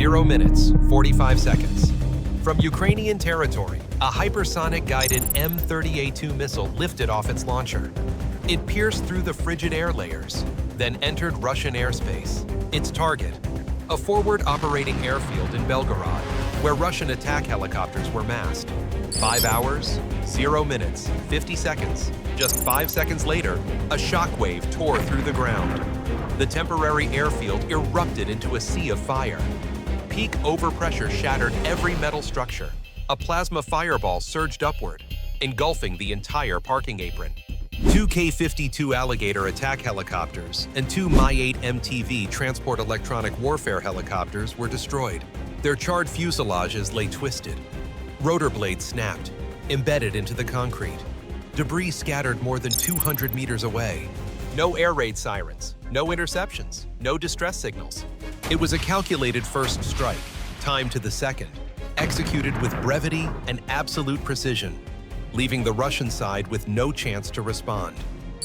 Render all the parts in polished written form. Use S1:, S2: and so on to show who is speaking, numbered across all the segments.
S1: 0 minutes, 45 seconds. From Ukrainian territory, a hypersonic guided M30A2 missile lifted off its launcher. It pierced through the frigid air layers, then entered Russian airspace. Its target, a forward operating airfield in Belgorod, where Russian attack helicopters were massed. 5 hours, 0 minutes, 50 seconds. Just 5 seconds later, a shockwave tore through the ground. The temporary airfield erupted into a sea of fire. Peak overpressure shattered every metal structure. A plasma fireball surged upward, engulfing the entire parking apron. 2 Ka-52 Alligator attack helicopters and 2 Mi-8 MTV transport electronic warfare helicopters were destroyed. Their charred fuselages lay twisted. Rotor blades snapped, embedded into the concrete. Debris scattered more than 200 meters away. No air raid sirens, no interceptions, no distress signals. It was a calculated first strike, timed to the second, executed with brevity and absolute precision, leaving the Russian side with no chance to respond.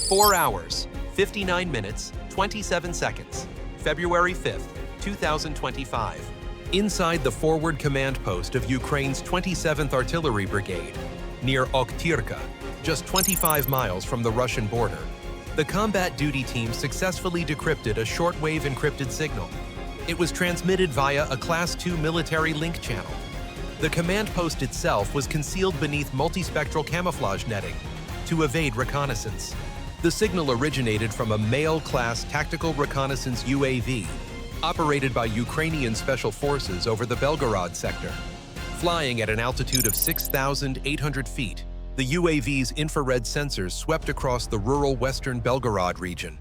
S1: 4 hours, 59 minutes, 27 seconds, February 5th, 2025. Inside the forward command post of Ukraine's 27th Artillery Brigade, near Okhtyrka, just 25 miles from the Russian border, the combat duty team successfully decrypted a shortwave encrypted signal. It was transmitted via a Class II military link channel. The command post itself was concealed beneath multispectral camouflage netting to evade reconnaissance. The signal originated from a Mail-class tactical reconnaissance UAV, operated by Ukrainian Special Forces over the Belgorod sector. Flying at an altitude of 6,800 feet, the UAV's infrared sensors swept across the rural western Belgorod region.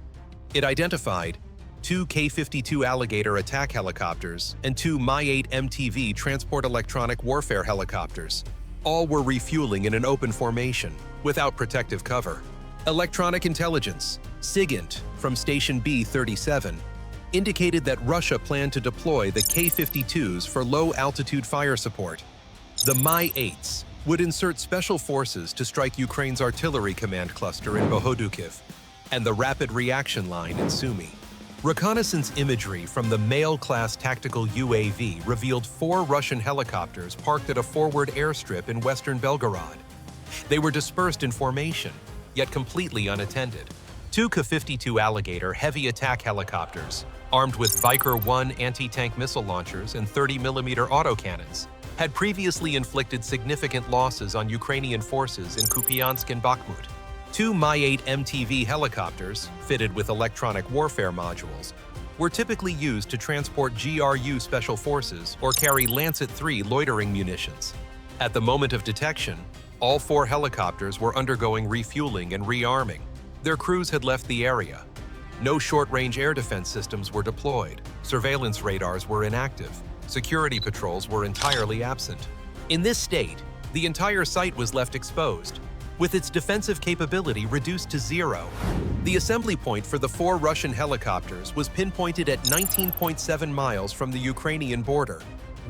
S1: It identified 2 Ka-52 Alligator attack helicopters and 2 Mi-8 MTV transport electronic warfare helicopters. All were refueling in an open formation, without protective cover. Electronic intelligence, SIGINT, from Station B-37, indicated that Russia planned to deploy the Ka-52s for low-altitude fire support. The Mi-8s would insert special forces to strike Ukraine's artillery command cluster in Bohodukhiv and the rapid reaction line in Sumy. Reconnaissance imagery from the Mail-class tactical UAV revealed 4 Russian helicopters parked at a forward airstrip in western Belgorod. They were dispersed in formation, yet completely unattended. 2 Ka-52 Alligator heavy attack helicopters, armed with Viker-1 anti-tank missile launchers and 30mm autocannons, had previously inflicted significant losses on Ukrainian forces in Kupiansk and Bakhmut. 2 Mi-8 MTV helicopters, fitted with electronic warfare modules, were typically used to transport GRU special forces or carry Lancet III loitering munitions. At the moment of detection, all 4 helicopters were undergoing refueling and rearming. Their crews had left the area. No short-range air defense systems were deployed. Surveillance radars were inactive. Security patrols were entirely absent. In this state, the entire site was left exposed, with its defensive capability reduced to 0. The assembly point for the 4 Russian helicopters was pinpointed at 19.7 miles from the Ukrainian border,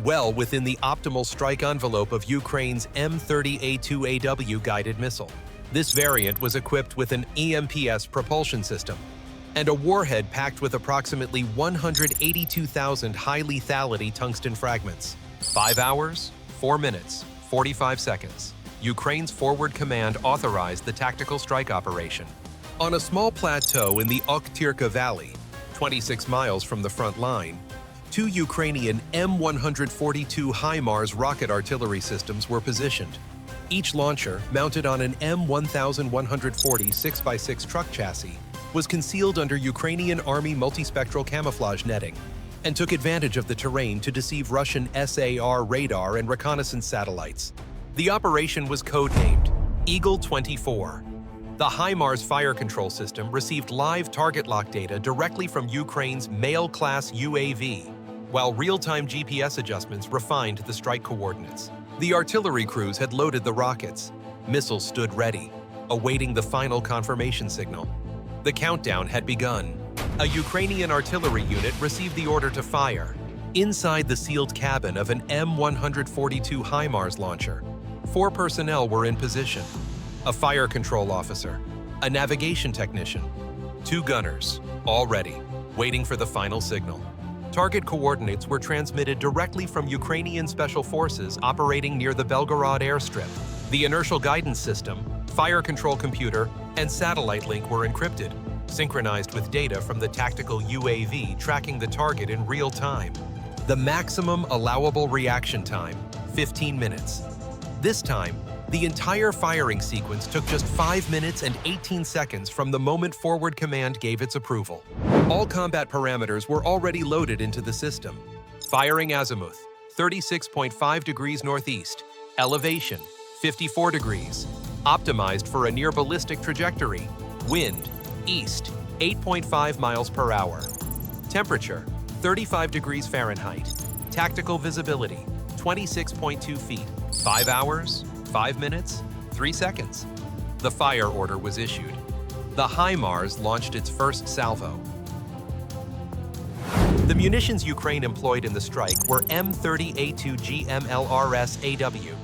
S1: well within the optimal strike envelope of Ukraine's M30A2 AW guided missile. This variant was equipped with an EMPS propulsion system and a warhead packed with approximately 182,000 high lethality tungsten fragments. 5 hours, 4 minutes, 45 seconds. Ukraine's forward command authorized the tactical strike operation. On a small plateau in the Okhtyrka Valley, 26 miles from the front line, 2 Ukrainian M142 HIMARS rocket artillery systems were positioned. Each launcher, mounted on an M1140 6x6 truck chassis, was concealed under Ukrainian Army multispectral camouflage netting and took advantage of the terrain to deceive Russian SAR radar and reconnaissance satellites. The operation was codenamed Eagle 24. The HIMARS fire control system received live target lock data directly from Ukraine's Mail-class UAV, while real-time GPS adjustments refined the strike coordinates. The artillery crews had loaded the rockets. Missiles stood ready, awaiting the final confirmation signal. The countdown had begun. A Ukrainian artillery unit received the order to fire. Inside the sealed cabin of an M142 HIMARS launcher, 4 personnel were in position: a fire control officer, a navigation technician, 2 gunners, all ready, waiting for the final signal. Target coordinates were transmitted directly from Ukrainian special forces operating near the Belgorod airstrip. The inertial guidance system, fire control computer, and satellite link were encrypted, synchronized with data from the tactical UAV tracking the target in real time. The maximum allowable reaction time, 15 minutes. This time, the entire firing sequence took just 5 minutes and 18 seconds from the moment Forward Command gave its approval. All combat parameters were already loaded into the system. Firing azimuth, 36.5 degrees northeast. Elevation, 54 degrees. Optimized for a near ballistic trajectory. Wind, east, 8.5 miles per hour. Temperature, 35 degrees Fahrenheit. Tactical visibility, 26.2 feet. 5 hours, 5 minutes, 3 seconds. The fire order was issued. The HIMARS launched its first salvo. The munitions Ukraine employed in the strike were M30A2 GMLRS AW,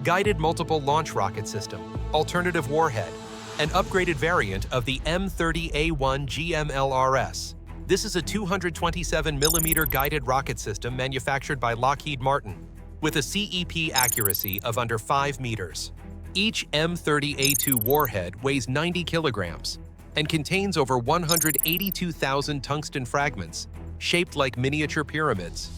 S1: guided multiple launch rocket system, alternative warhead, an upgraded variant of the M30A1 GMLRS. This is a 227mm guided rocket system manufactured by Lockheed Martin, with a CEP accuracy of under 5 meters. Each M30A2 warhead weighs 90 kilograms and contains over 182,000 tungsten fragments, shaped like miniature pyramids.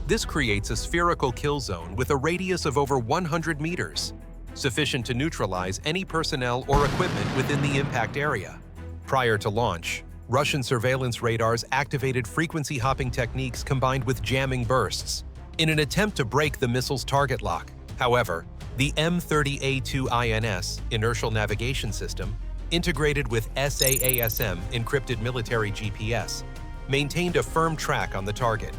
S1: This creates a spherical kill zone with a radius of over 100 meters, sufficient to neutralize any personnel or equipment within the impact area. Prior to launch, Russian surveillance radars activated frequency hopping techniques combined with jamming bursts in an attempt to break the missile's target lock. However, the M30A2 INS inertial navigation system, integrated with SAASM encrypted military GPS, maintained a firm track on the target.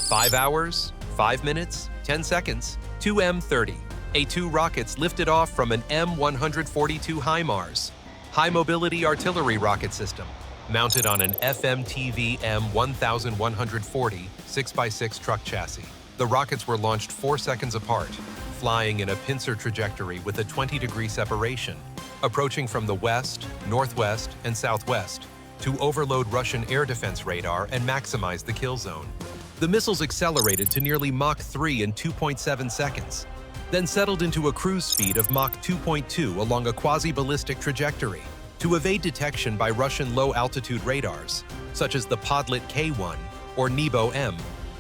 S1: 5 hours, 5 minutes, 10 seconds, two M30A2 rockets lifted off from an M142 HIMARS, high-mobility artillery rocket system, mounted on an FMTV M1140 6x6 truck chassis. The rockets were launched 4 seconds apart, flying in a pincer trajectory with a 20-degree separation, approaching from the west, northwest, and southwest to overload Russian air defense radar and maximize the kill zone. The missiles accelerated to nearly Mach 3 in 2.7 seconds, then settled into a cruise speed of Mach 2.2 along a quasi-ballistic trajectory to evade detection by Russian low-altitude radars, such as the Podlet K1 or Nebo-M.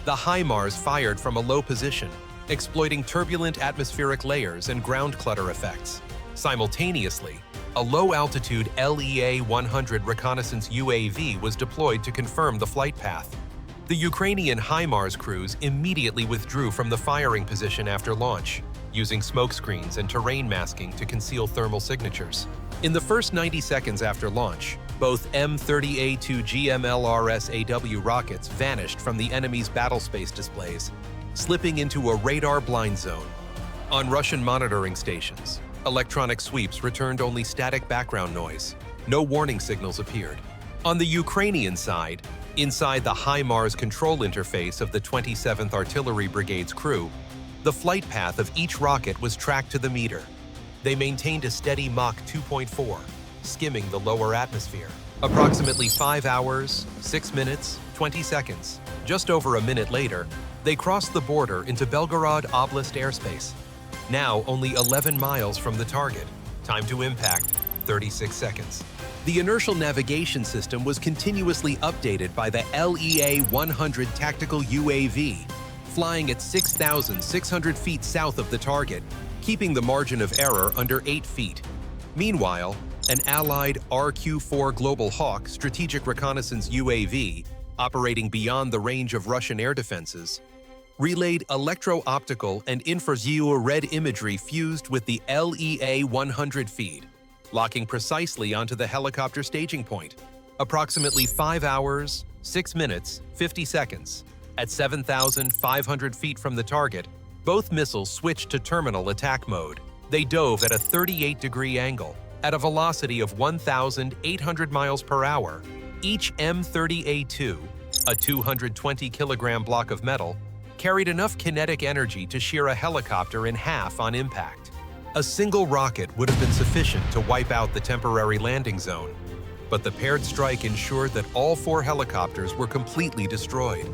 S1: The HIMARS fired from a low position, exploiting turbulent atmospheric layers and ground clutter effects. Simultaneously, a low-altitude LEA-100 reconnaissance UAV was deployed to confirm the flight path. The Ukrainian HIMARS crews immediately withdrew from the firing position after launch, using smokescreens and terrain masking to conceal thermal signatures. In the first 90 seconds after launch, both M30A2 GMLRS AW rockets vanished from the enemy's battlespace displays, slipping into a radar blind zone. On Russian monitoring stations, electronic sweeps returned only static background noise. No warning signals appeared. On the Ukrainian side, inside the HIMARS control interface of the 27th Artillery Brigade's crew, the flight path of each rocket was tracked to the meter. They maintained a steady Mach 2.4, skimming the lower atmosphere. Approximately 5 hours, 6 minutes, 20 seconds. Just over a minute later, they crossed the border into Belgorod Oblast airspace. Now only 11 miles from the target. Time to impact, 36 seconds. The inertial navigation system was continuously updated by the LEA-100 tactical UAV, flying at 6,600 feet south of the target, keeping the margin of error under 8 feet. Meanwhile, an allied RQ-4 Global Hawk strategic reconnaissance UAV, operating beyond the range of Russian air defenses, relayed electro-optical and infrared imagery fused with the LEA-100 feed, locking precisely onto the helicopter staging point. Approximately 5 hours, 6 minutes, 50 seconds. At 7,500 feet from the target, both missiles switched to terminal attack mode. They dove at a 38-degree angle, at a velocity of 1,800 miles per hour. Each M30A2, a 220-kilogram block of metal, carried enough kinetic energy to shear a helicopter in half on impact. A single rocket would have been sufficient to wipe out the temporary landing zone, but the paired strike ensured that all 4 helicopters were completely destroyed.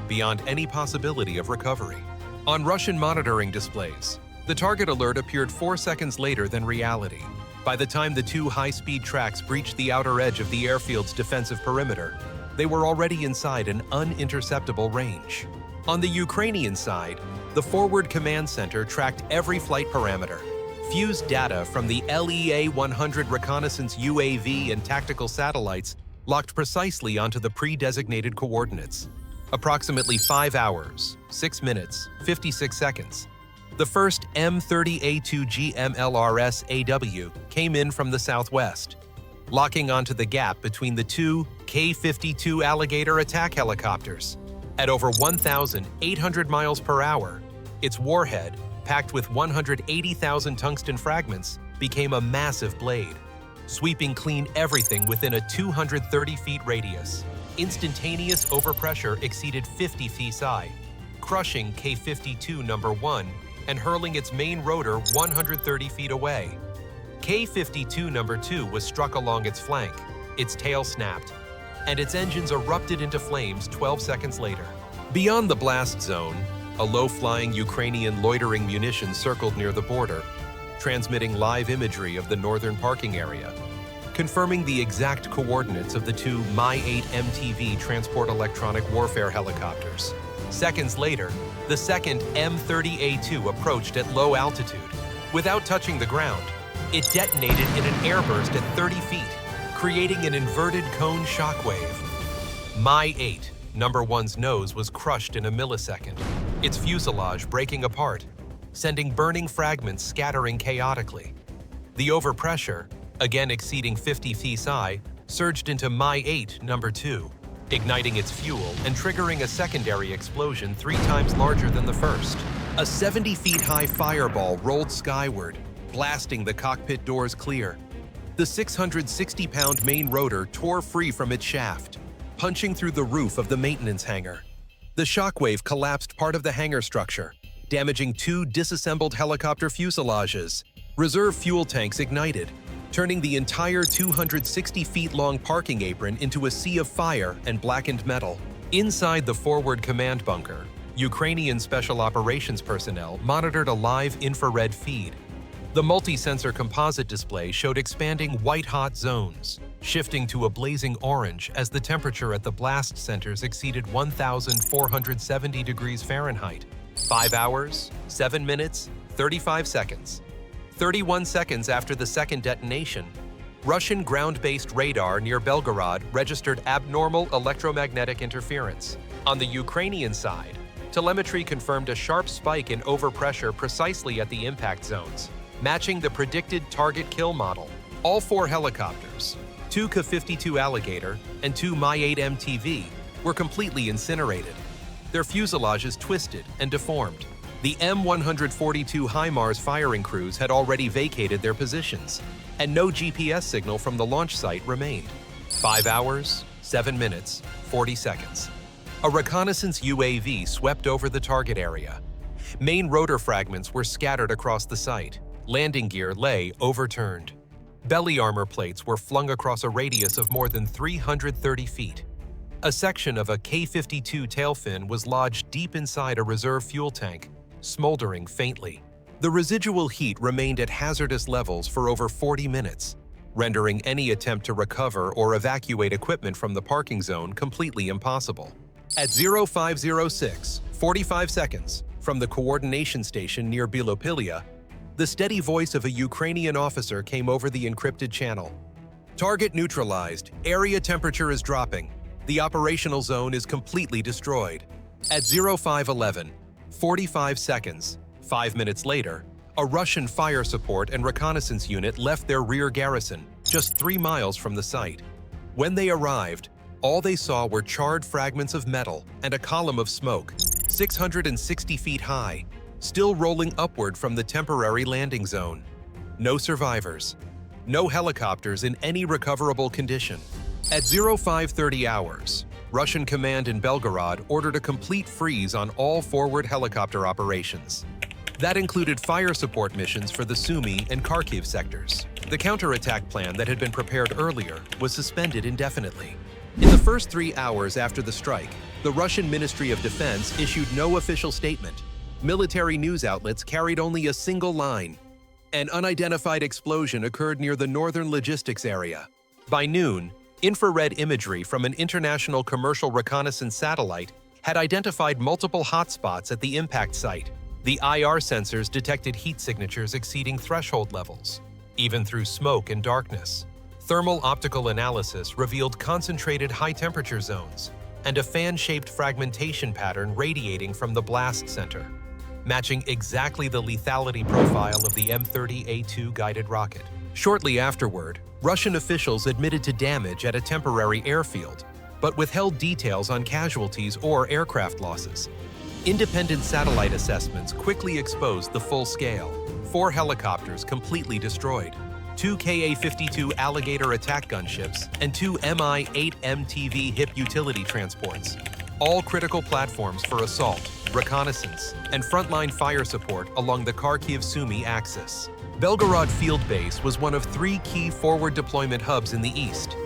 S1: beyond any possibility of recovery. On Russian monitoring displays, the target alert appeared 4 seconds later than reality. By the time the two high-speed tracks breached the outer edge of the airfield's defensive perimeter, they were already inside an uninterceptable range. On the Ukrainian side, the Forward Command Center tracked every flight parameter, fused data from the LEA-100 reconnaissance UAV and tactical satellites locked precisely onto the pre-designated coordinates. Approximately 5 hours, 6 minutes, 56 seconds. The first M30A2 GMLRS AW came in from the southwest, locking onto the gap between the two Ka-52 Alligator attack helicopters. At over 1,800 miles per hour, its warhead, packed with 180,000 tungsten fragments, became a massive blade, sweeping clean everything within a 230 feet radius. Instantaneous overpressure exceeded 50 psi, crushing Ka-52 No. 1 and hurling its main rotor 130 feet away. Ka-52 No. 2 was struck along its flank, its tail snapped, and its engines erupted into flames 12 seconds later. Beyond the blast zone, a low-flying Ukrainian loitering munition circled near the border, transmitting live imagery of the northern parking area, confirming the exact coordinates of the two Mi-8 MTV transport electronic warfare helicopters. Seconds later, the second M30A2 approached at low altitude. Without touching the ground, it detonated in an airburst at 30 feet, creating an inverted cone shockwave. Mi-8, No. 1's nose was crushed in a millisecond, its fuselage breaking apart, sending burning fragments scattering chaotically. The overpressure, again exceeding 50 psi, surged into Mi-8 No. 2, igniting its fuel and triggering a secondary explosion 3 times larger than the first. A 70-feet-high fireball rolled skyward, blasting the cockpit doors clear. The 660-pound main rotor tore free from its shaft, punching through the roof of the maintenance hangar. The shockwave collapsed part of the hangar structure, damaging 2 disassembled helicopter fuselages. Reserve fuel tanks ignited, turning the entire 260-feet-long parking apron into a sea of fire and blackened metal. Inside the forward command bunker, Ukrainian Special Operations personnel monitored a live infrared feed. The multi-sensor composite display showed expanding white-hot zones, shifting to a blazing orange as the temperature at the blast centers exceeded 1,470 degrees Fahrenheit. 5 hours, 7 minutes, 35 seconds. 31 seconds after the second detonation, Russian ground-based radar near Belgorod registered abnormal electromagnetic interference. On the Ukrainian side, telemetry confirmed a sharp spike in overpressure precisely at the impact zones, matching the predicted target kill model. All 4 helicopters, 2 Ka-52 Alligator and 2 Mi-8 MTV, were completely incinerated, their fuselages twisted and deformed. The M142 HIMARS firing crews had already vacated their positions, and no GPS signal from the launch site remained. 5 hours, 7 minutes, 40 seconds. A reconnaissance UAV swept over the target area. Main rotor fragments were scattered across the site. Landing gear lay overturned. Belly armor plates were flung across a radius of more than 330 feet. A section of a Ka-52 tailfin was lodged deep inside a reserve fuel tank, smoldering faintly. The residual heat remained at hazardous levels for over 40 minutes, rendering any attempt to recover or evacuate equipment from the parking zone completely impossible. At 0506, 45 seconds, from the coordination station near Bilopilia, the steady voice of a Ukrainian officer came over the encrypted channel. Target neutralized, area temperature is dropping, the operational zone is completely destroyed. At 0511, 45 seconds, 5 minutes later, a Russian fire support and reconnaissance unit left their rear garrison, just 3 miles from the site. When they arrived, all they saw were charred fragments of metal and a column of smoke, 660 feet high, still rolling upward from the temporary landing zone. No survivors. No helicopters in any recoverable condition. At 0530 hours, Russian command in Belgorod ordered a complete freeze on all forward helicopter operations. That included fire support missions for the Sumy and Kharkiv sectors. The counterattack plan that had been prepared earlier was suspended indefinitely. In the first 3 hours after the strike, The Russian Ministry of Defense issued no official statement. Military news outlets carried only a single line. An unidentified explosion occurred near the northern logistics area. By noon, infrared imagery from an international commercial reconnaissance satellite had identified multiple hotspots at the impact site. The IR sensors detected heat signatures exceeding threshold levels, even through smoke and darkness. Thermal optical analysis revealed concentrated high-temperature zones and a fan-shaped fragmentation pattern radiating from the blast center, matching exactly the lethality profile of the M30A2 guided rocket. Shortly afterward, Russian officials admitted to damage at a temporary airfield, but withheld details on casualties or aircraft losses. Independent satellite assessments quickly exposed the full scale. 4 helicopters completely destroyed, 2 Ka-52 Alligator attack gunships, and 2 Mi-8 MTV HIP utility transports. All critical platforms for assault, reconnaissance, and frontline fire support along the Kharkiv-Sumy axis. Belgorod Field Base was one of 3 key forward deployment hubs in the east.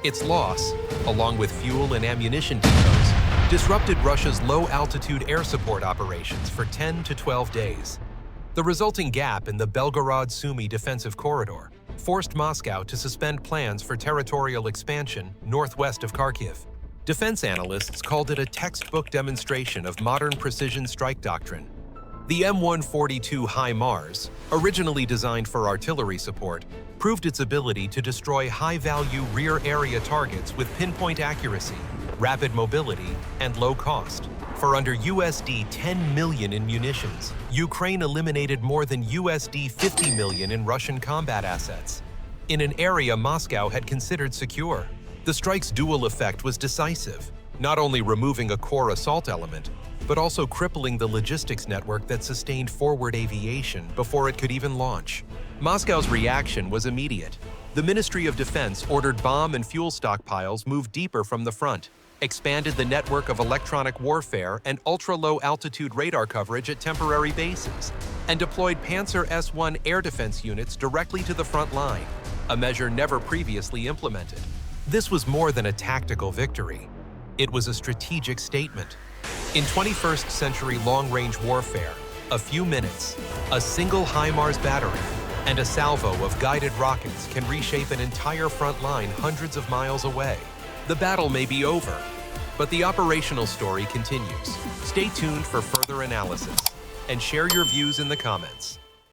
S1: Its loss, along with fuel and ammunition depots, disrupted Russia's low-altitude air support operations for 10 to 12 days. The resulting gap in the Belgorod-Sumy defensive corridor forced Moscow to suspend plans for territorial expansion northwest of Kharkiv. Defense analysts called it a textbook demonstration of modern precision strike doctrine. The M142 HIMARS, originally designed for artillery support, proved its ability to destroy high-value rear area targets with pinpoint accuracy, rapid mobility, and low cost. For under USD 10 million in munitions, Ukraine eliminated more than USD 50 million in Russian combat assets. In an area Moscow had considered secure, the strike's dual effect was decisive, not only removing a core assault element, but also crippling the logistics network that sustained forward aviation before it could even launch. Moscow's reaction was immediate. The Ministry of Defense ordered bomb and fuel stockpiles moved deeper from the front, expanded the network of electronic warfare and ultra-low altitude radar coverage at temporary bases, and deployed Panzer S-1 air defense units directly to the front line, a measure never previously implemented. This was more than a tactical victory. It was a strategic statement. In 21st century long-range warfare, a few minutes, a single HIMARS battery, and a salvo of guided rockets can reshape an entire front line hundreds of miles away. The battle may be over, but the operational story continues. Stay tuned for further analysis and share your views in the comments.